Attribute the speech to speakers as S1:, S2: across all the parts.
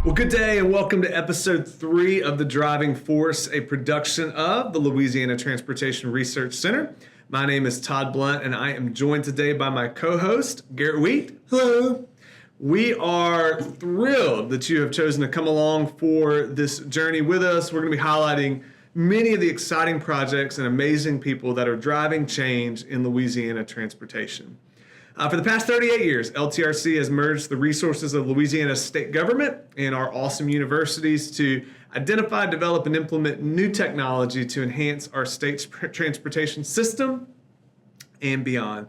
S1: Well, good day and welcome to episode 3 of The Driving Force, a production of the Louisiana Transportation Research Center. My name is Todd Blunt and I am joined today by my co-host, Garrett Wheat.
S2: Hello.
S1: We are thrilled that you have chosen to come along for this journey with us. We're going to be highlighting many of the exciting projects and amazing people that are driving change in Louisiana transportation. For the past 38 years, LTRC has merged the resources of Louisiana's state government and our awesome universities to identify, develop, and implement new technology to enhance our state's transportation system and beyond.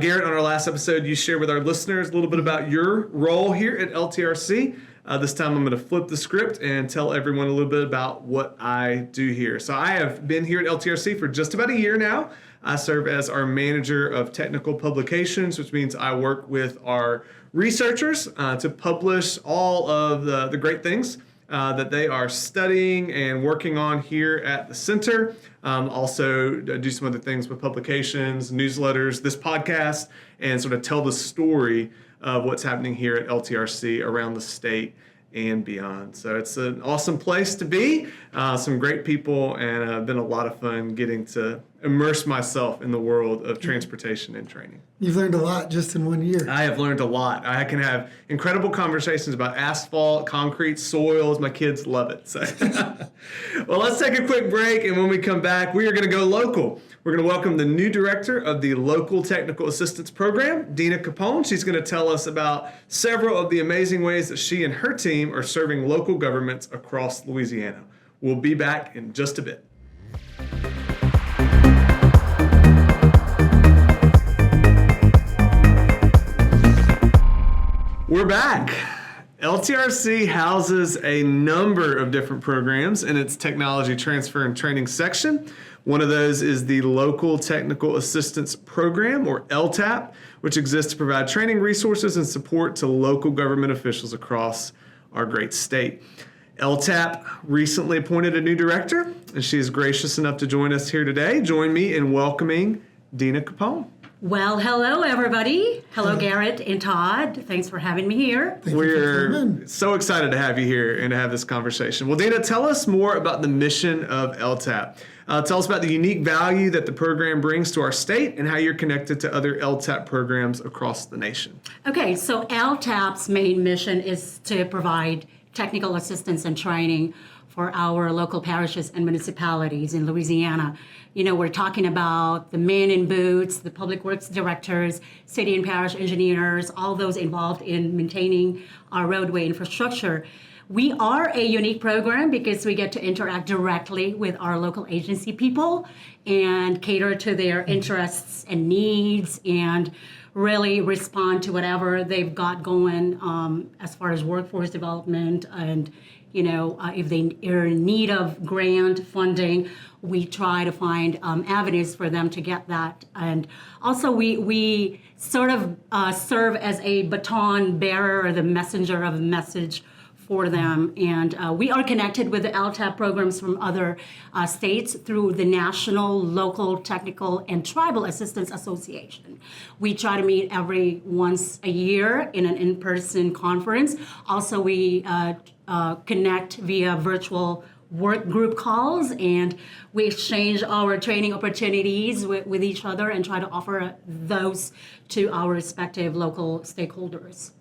S1: Garrett, on our last episode, you shared with our listeners a little bit about your role here at LTRC. This time I'm going to flip the script and tell everyone a little bit about what I do here. So I have been here at LTRC for just about a year now. I serve as our manager of technical publications, which means I work with our researchers to publish all of the great things that they are studying and working on here at the center. Also do some other things with publications, newsletters, this podcast, and sort of tell the story of what's happening here at LTRC around the state and beyond. So it's an awesome place to be, some great people, and been a lot of fun getting to immerse myself in the world of transportation and training.
S2: You've learned a lot just in 1 year.
S1: I have learned a lot. I can have incredible conversations about asphalt, concrete, soils. My kids love it. So, well, let's take a quick break, and when we come back, we are going to go local. We're going to welcome the new director of the Local Technical Assistance Program, Dynah Capone. She's going to tell us about several of the amazing ways that she and her team are serving local governments across Louisiana. We'll be back in just a bit. We're back. LTRC houses a number of different programs in its Technology Transfer and Training section. One of those is the Local Technical Assistance Program, or LTAP, which exists to provide training resources and support to local government officials across our great state. LTAP recently appointed a new director, and she is gracious enough to join us here today. Join me in welcoming Dynah Capone.
S3: Well, hello, everybody. Hello, Garrett and Todd. Thanks for having me here.
S1: We're so excited to have you here and to have this conversation. Well, Dynah, tell us more about the mission of LTAP. Tell us about the unique value that the program brings to our state and how you're connected to other LTAP programs across the nation.
S3: Okay, so LTAP's main mission is to provide technical assistance and training for our local parishes and municipalities in Louisiana. You know, we're talking about the men in boots, the public works directors, city and parish engineers, all those involved in maintaining our roadway infrastructure. We are a unique program because we get to interact directly with our local agency people and cater to their interests and needs and really respond to whatever they've got going as far as workforce development and, you know, if they are in need of grant funding, we try to find avenues for them to get that. And also we sort of serve as a baton bearer or the messenger of a message for them. And we are connected with the LTAP programs from other states through the National Local Technical and Tribal Assistance Association. We try to meet every once a year in an in-person conference. Also, we connect via virtual work group calls, and we exchange our training opportunities with each other and try to offer those to our respective local stakeholders.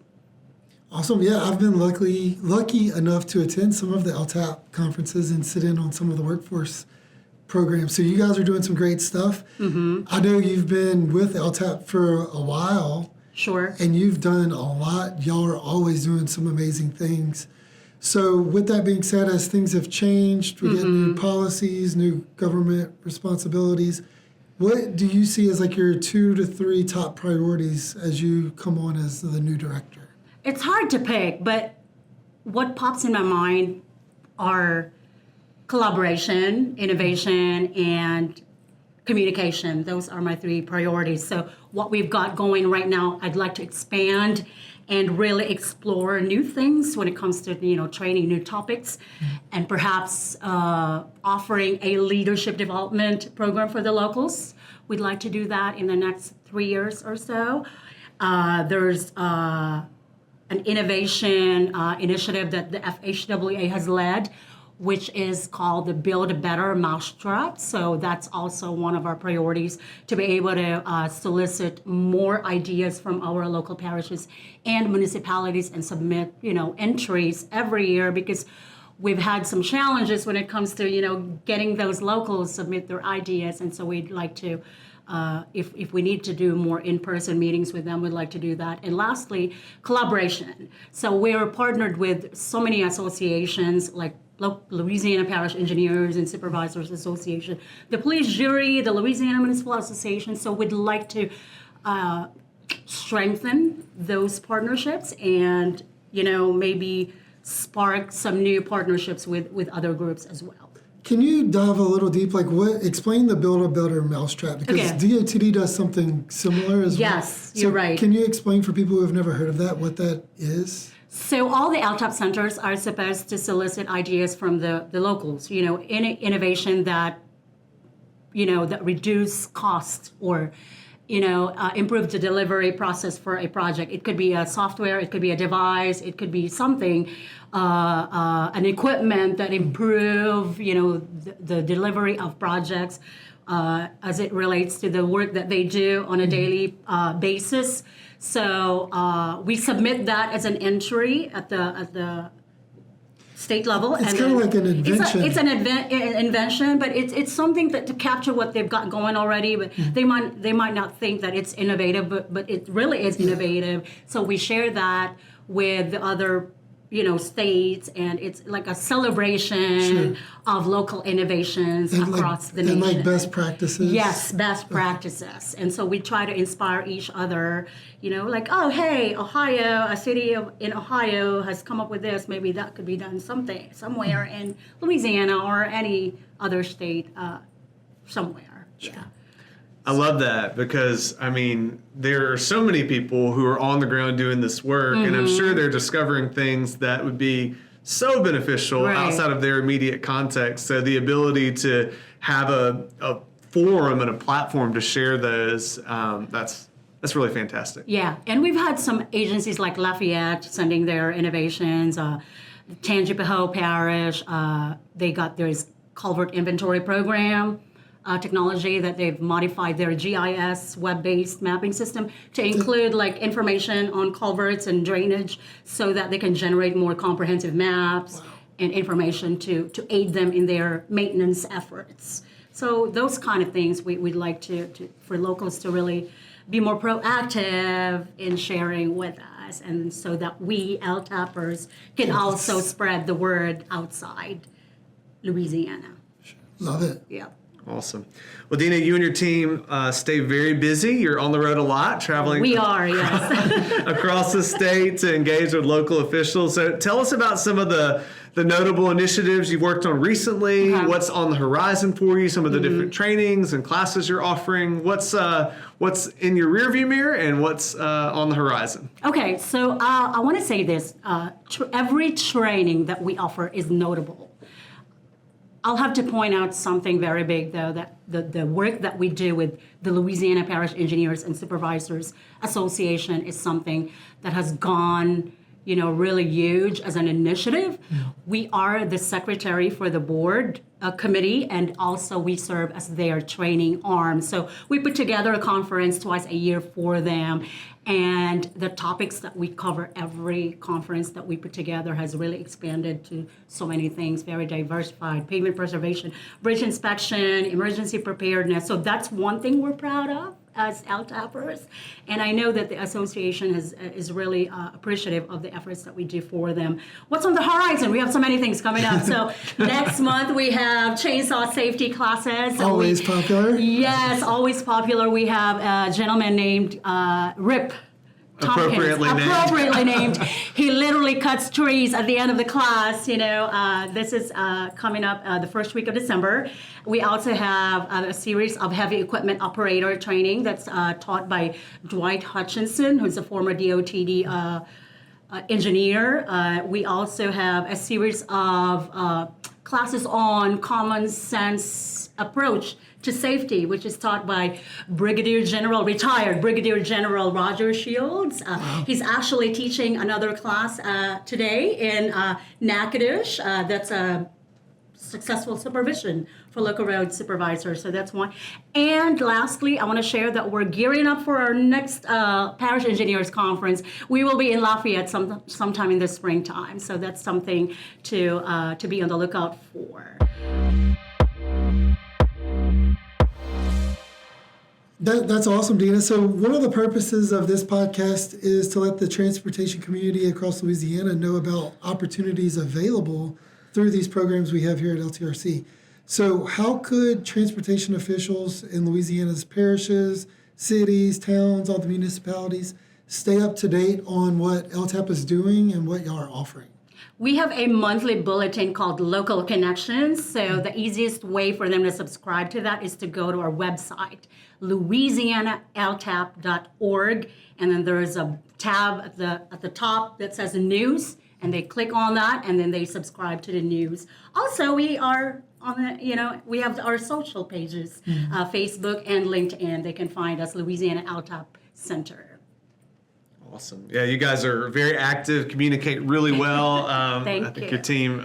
S2: Awesome. Yeah, I've been lucky enough to attend some of the LTAP conferences and sit in on some of the workforce programs. So you guys are doing some great stuff. Mm-hmm. I know you've been with LTAP for a while.
S3: Sure.
S2: And you've done a lot. Y'all are always doing some amazing things. So with that being said, as things have changed, we get new policies, new government responsibilities. What do you see as like your 2 to 3 top priorities as you come on as the new director?
S3: It's hard to pick, but what pops in my mind are collaboration, innovation, and communication. Those are my 3 priorities. So what we've got going right now, I'd like to expand and really explore new things when it comes to, you know, training new topics and perhaps offering a leadership development program for the locals. We'd like to do that in the next 3 years or so. There's an innovation initiative that the FHWA has led, which is called the Build a Better Mousetrap. So that's also one of our priorities, to be able to solicit more ideas from our local parishes and municipalities and submit, entries every year, because we've had some challenges when it comes to, getting those locals submit their ideas. And so we'd like to, if we need to do more in-person meetings with them, we'd like to do that. And lastly, collaboration. So we're partnered with so many associations like Louisiana Parish Engineers and Supervisors Association, the Police Jury, the Louisiana Municipal Association. So we'd like to strengthen those partnerships and, maybe spark some new partnerships with other groups as well.
S2: Can you dive a little deep? Explain the Build a Better Mousetrap, because DOTD does something similar as well.
S3: Yes, you're right.
S2: Can you explain for people who have never heard of that, what that is?
S3: So all the LTAP centers are supposed to solicit ideas from the locals, innovation that, that reduce cost or, improve the delivery process for a project. It could be a software, it could be a device, it could be something, an equipment that improve, the delivery of projects as it relates to the work that they do on a daily basis. So we submit that as an entry at the state level.
S2: It's kind of like an invention.
S3: It's an invention, but it's something that to capture what they've got going already. But they might not think that it's innovative, but it really is innovative. So we share that with the other states, and it's like a celebration of local innovations across the nation.
S2: And like best practices.
S3: Yes, best practices. And so we try to inspire each other, oh, hey, Ohio, a city in Ohio has come up with this. Maybe that could be done somewhere in Louisiana or any other state somewhere.
S2: Sure.
S3: Yeah.
S1: I love that, because there are so many people who are on the ground doing this work, and I'm sure they're discovering things that would be so beneficial outside of their immediate context. So the ability to have a forum and a platform to share those, that's really fantastic.
S3: Yeah, and we've had some agencies like Lafayette sending their innovations. Tangipahoa Parish, they got their culvert inventory program. Technology that they've modified their GIS web-based mapping system to include information on culverts and drainage, so that they can generate more comprehensive maps and information to aid them in their maintenance efforts. So those kind of things we'd like to for locals to really be more proactive in sharing with us, and so that we LTAPers can also spread the word outside Louisiana.
S2: Love it.
S3: Yeah.
S1: Awesome. Well, Dynah, you and your team stay very busy. You're on the road a lot, traveling
S3: We are, yes.
S1: across the state to engage with local officials. So tell us about some of the notable initiatives you've worked on recently, what's on the horizon for you, some of the different trainings and classes you're offering, what's in your rearview mirror, and what's on the horizon.
S3: Okay, so I want to say this. Every training that we offer is notable. I'll have to point out something very big, though, that the work that we do with the Louisiana Parish Engineers and Supervisors Association is something that has gone, really huge as an initiative. We are the secretary for the board committee, and also we serve as their training arm. So we put together a conference twice a year for them, and the topics that we cover every conference that we put together has really expanded to so many things, very diversified: pavement preservation, bridge inspection, emergency preparedness. So that's one thing we're proud of as LTAPers, and I know that the association is really appreciative of the efforts that we do for them. What's on the horizon? We have so many things coming up. So next month we have chainsaw safety classes.
S2: Always popular.
S3: Yes, always popular. We have a gentleman named Rip Tompkins, appropriately named. He literally cuts trees at the end of the class. This is coming up the first week of December. We also have a series of heavy equipment operator training that's taught by Dwight Hutchinson, who's a former DOTD engineer. We also have a series of classes on common sense approach to safety, which is taught by retired Brigadier General Roger Shields. He's actually teaching another class today in Natchitoches. That's a successful supervision for local road supervisors. So that's one. And lastly, I want to share that we're gearing up for our next Parish Engineers Conference. We will be in Lafayette sometime in the springtime. So that's something to be on the lookout for.
S2: That's awesome, Dynah. So one of the purposes of this podcast is to let the transportation community across Louisiana know about opportunities available through these programs we have here at LTRC. So how could transportation officials in Louisiana's parishes, cities, towns, all the municipalities stay up to date on what LTAP is doing and what y'all are offering?
S3: We have a monthly bulletin called Local Connections. So the easiest way for them to subscribe to that is to go to our website, louisianaltap.org. And then there is a tab at the top that says News. And they click on that, and then they subscribe to the news. Also, we are on the, we have our social pages, Facebook and LinkedIn. They can find us, Louisiana LTAP Center.
S1: Awesome. Yeah, you guys are very active, communicate really well. I think your team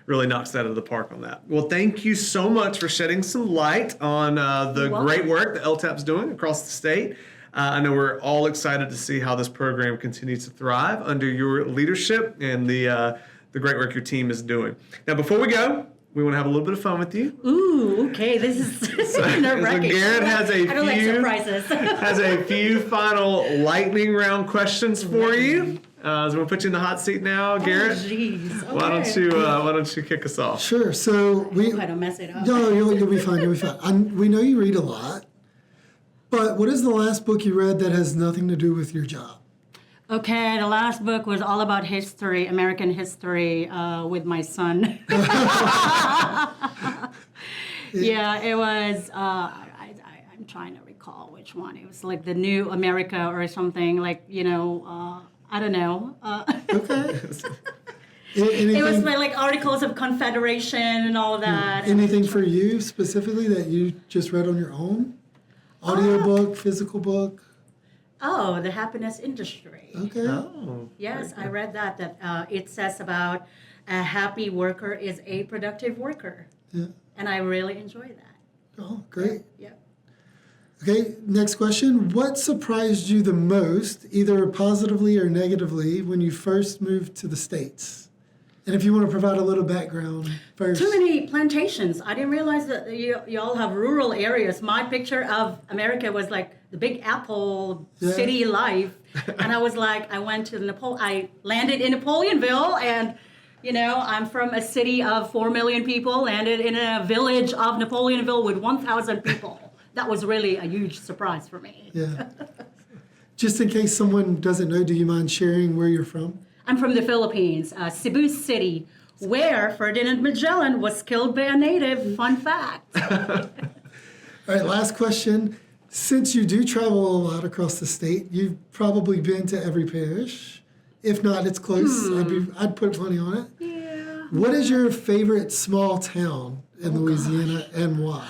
S1: really knocks that out of the park on that. Well, thank you so much for shedding some light on the great work that LTAP's doing across the state. I know we're all excited to see how this program continues to thrive under your leadership and the great work your team is doing. Now, before we go, we want to have a little bit of fun with you.
S3: Ooh, okay. This is nerve-wracking.
S1: So Garrett has
S3: I don't like surprises.
S1: has a few final lightning round questions for you. So we'll put you in the hot seat now, Garrett.
S3: Oh, jeez. Okay.
S1: Why don't you kick us off?
S2: Sure. So
S3: I hope I don't mess it up.
S2: No, you'll be fine. You'll be fine. We know you read a lot, but what is the last book you read that has nothing to do with your job?
S3: Okay, the last book was all about history, American history, with my son. Yeah, it was. I'm trying to recall which one. It was like the New America or something. Like I don't know.
S2: Okay.
S3: It was like Articles of Confederation and all of that.
S2: Anything for you specifically that you just read on your own? Audiobook, physical book?
S3: Oh, The Happiness Industry.
S2: Okay.
S1: Oh,
S3: Yes, I read that it says about a happy worker is a productive worker.
S2: Yeah.
S3: And I really enjoy that.
S2: Oh, great.
S3: Yep.
S2: Okay, next question. What surprised you the most, either positively or negatively, when you first moved to the States? And if you want to provide a little background first.
S3: Too many plantations. I didn't realize that you all have rural areas. My picture of America was like the Big Apple city life. And I was like, I landed in Napoleonville, and I'm from a city of 4 million people, landed in a village of Napoleonville with 1,000 people. That was really a huge surprise for me.
S2: Yeah. Just in case someone doesn't know, do you mind sharing where you're from?
S3: I'm from the Philippines, Cebu City, where Ferdinand Magellan was killed by a native. Fun fact.
S2: All right, last question. Since you do travel a lot across the state, you've probably been to every parish. If not, it's close. I'd put money on it.
S3: Yeah.
S2: What is your favorite small town in Louisiana and why?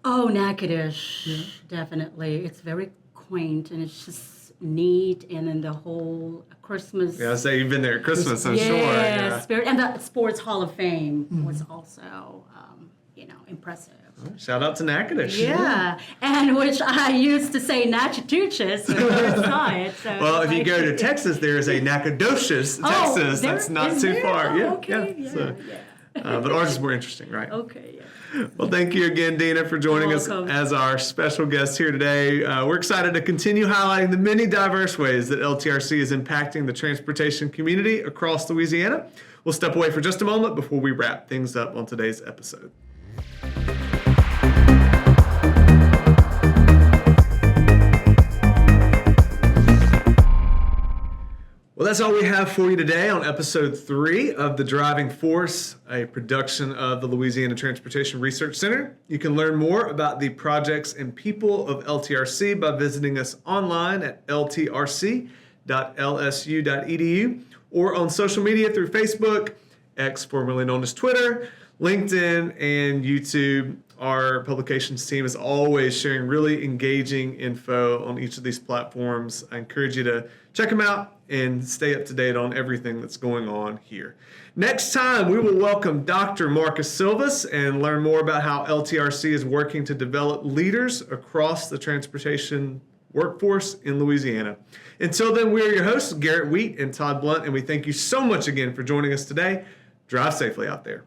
S3: Oh, Natchitoches, definitely. It's very quaint, and it's just neat, and then the whole Christmas.
S1: Yeah, I say you've been there at Christmas, I'm sure. Yeah.
S3: Spirit, and the Sports Hall of Fame was also, impressive.
S1: Shout out to Natchitoches.
S3: Yeah, and which I used to say Natchitoches when I first saw it. So
S1: Well, if you go to Texas, there is a Nacogdoches, Texas. That's not too far.
S3: Oh,
S1: Yeah,
S3: okay.
S1: yeah. So, but ours is more interesting, right?
S3: Okay, yeah.
S1: Well, thank you again, Dynah, for joining us as our special guest here today. We're excited to continue highlighting the many diverse ways that LTRC is impacting the transportation community across Louisiana. We'll step away for just a moment before we wrap things up on today's episode. Well, that's all we have for you today on episode 3 of The Driving Force, a production of the Louisiana Transportation Research Center. You can learn more about the projects and people of LTRC by visiting us online at ltrc.lsu.edu or on social media through Facebook, X formerly known as Twitter, LinkedIn, and YouTube. Our publications team is always sharing really engaging info on each of these platforms. I encourage you to check them out and stay up to date on everything that's going on here. Next time, we will welcome Dr. Marcus Silvas and learn more about how LTRC is working to develop leaders across the transportation workforce in Louisiana. Until then, we are your hosts, Garrett Wheat and Todd Blunt, and we thank you so much again for joining us today. Drive safely out there.